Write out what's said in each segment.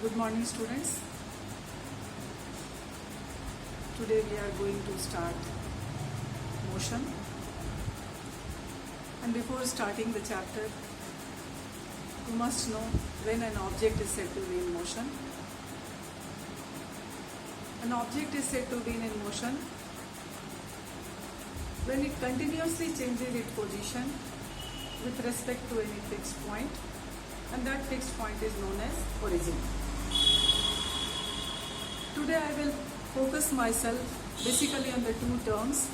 Good morning, students. Today we are going to start motion. And before starting the chapter, you must know when an object is said to be in motion. An object is said to be in motion when it continuously changes its position with respect to any fixed point, and that fixed point is known as origin. Today I will focus myself basically on the two terms,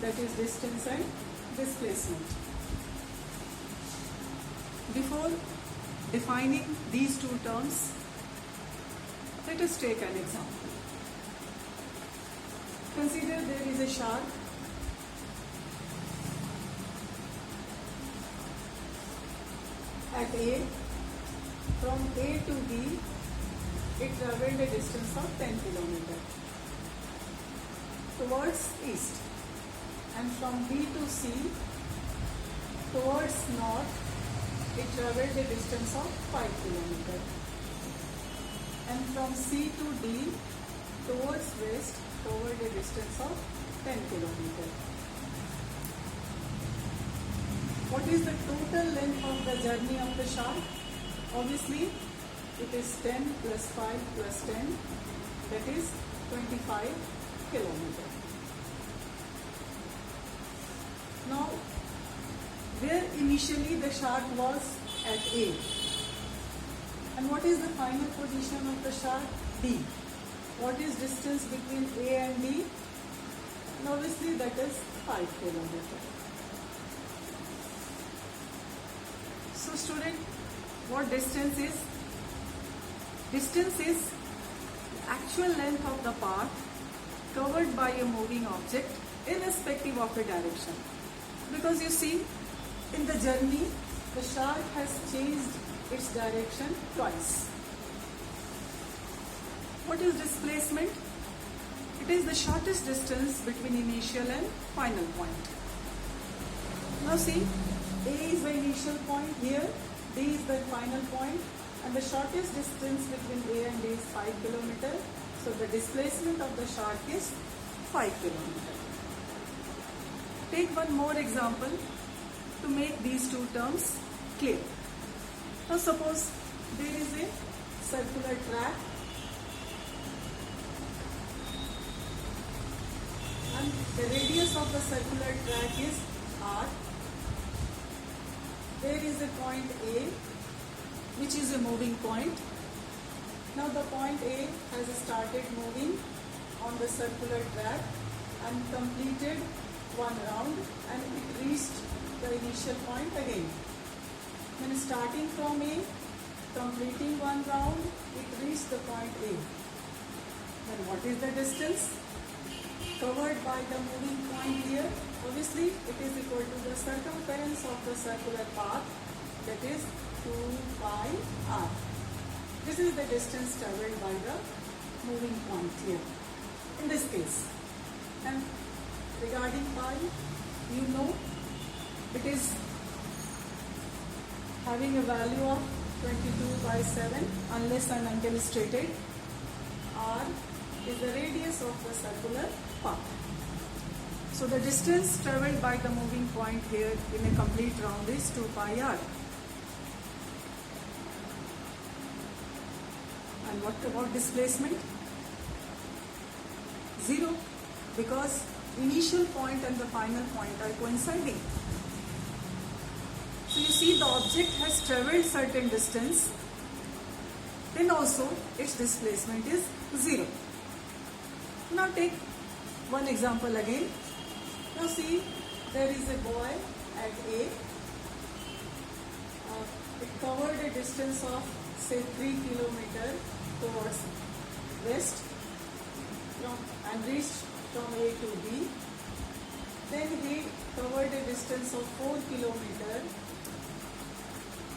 that is distance and displacement. Before defining these two terms, let us take an example. Consider there is a shark at A. From A to B, it traveled a distance of 10 km towards east, and from B to C towards north, it traveled a distance of 5 km, and from C to D towards west covered a distance of 10 km. What is the total length of the journey of the shark? Obviously, it is 10 plus 5 plus 10, that is 25 kilometers. Now, where initially the shark was at A, and what is the final position of the shark? D. What is distance between A and D? And obviously that is 5 kilometers. So student, what distance is? Distance is the actual length of the path covered by a moving object irrespective of the direction. Because you see, in the journey, the shark has changed its direction twice. What is displacement? It is the shortest distance between initial and final point. Now see, A is the initial point here, D is the final point, and the shortest distance between A and D is 5 km. So the displacement of the shark is 5 km. Take one more example to make these two terms clear. Now suppose there is a circular track, and the radius of the circular track is R. There is a point A, which is a moving point. Now the point A has started moving on the circular track and completed one round, and it reached the initial point again. When starting from A, completing one round, it reached the point A. Then what is the distance covered by the moving point here? Obviously, it is equal to the circumference of the circular path, that is 2 pi r. This is the distance traveled by the moving point here, in this case. And regarding pi, you know, it is having a value of 22 by 7 unless and until stated. R is the radius of the circular path. So the distance traveled by the moving point here in a complete round is 2 pi r. And what about displacement? 0, because initial point and the final point are coinciding. So you see, the object has traveled certain distance, then also its displacement is 0. Now take one example again. Now see, there is a boy at A. It covered a distance of say 3 km towards west and reached from A to B. Then he covered a distance of 4 km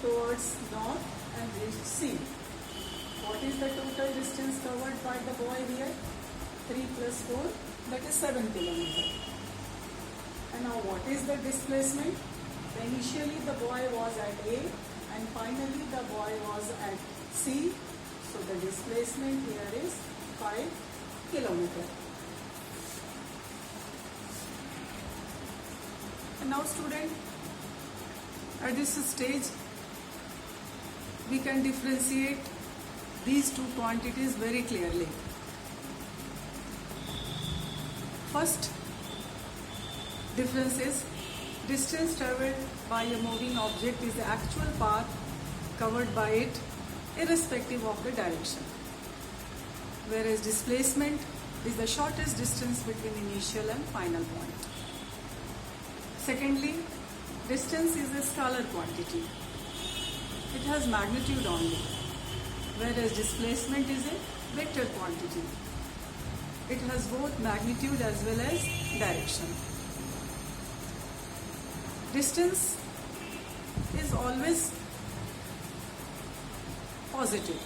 towards north and reached C. What is the total distance covered by the boy here? 3 plus 4, that is 7 km. And now what is the displacement? Initially the boy was at A and finally the boy was at C. So the displacement here is 5 kilometer. And now student, at this stage we can differentiate these two quantities very clearly. First difference is distance travelled by a moving object is the actual path covered by it irrespective of the direction, whereas displacement is the shortest distance between initial and final point. Secondly, distance is a scalar quantity. It has magnitude only, whereas displacement is a vector quantity. It has both magnitude as well as direction. Distance is always positive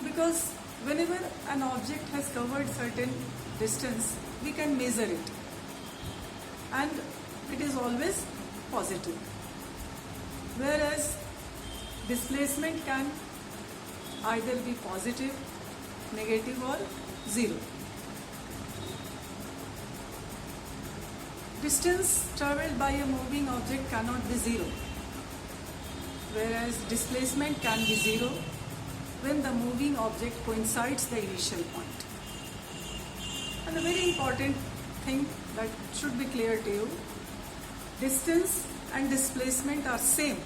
because whenever an object has covered certain distance, we can measure it and it is always positive, whereas displacement can either be positive, negative or zero. Distance travelled by a moving object cannot be zero, whereas displacement can be zero when the moving object coincides the initial point. And a very important thing that should be clear to you, distance and displacement are same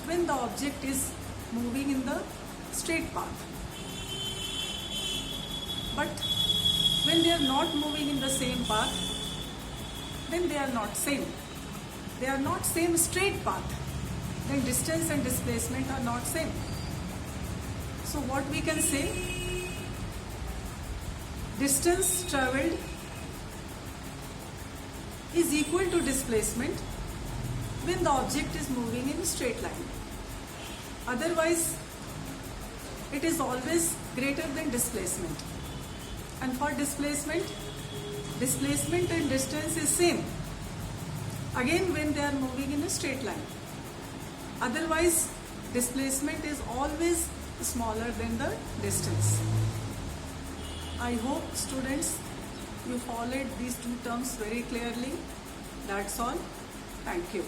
when the object is moving in the straight path. But when they are not moving in the same path, then they are not same. They are not same straight path. Then distance and displacement are not same. So what we can say, distance travelled is equal to displacement when the object is moving in a straight line. Otherwise, it is always greater than displacement. And for displacement and distance is same, again when they are moving in a straight line. Otherwise, displacement is always smaller than the distance. I hope students you followed these two terms very clearly. That's all. Thank you.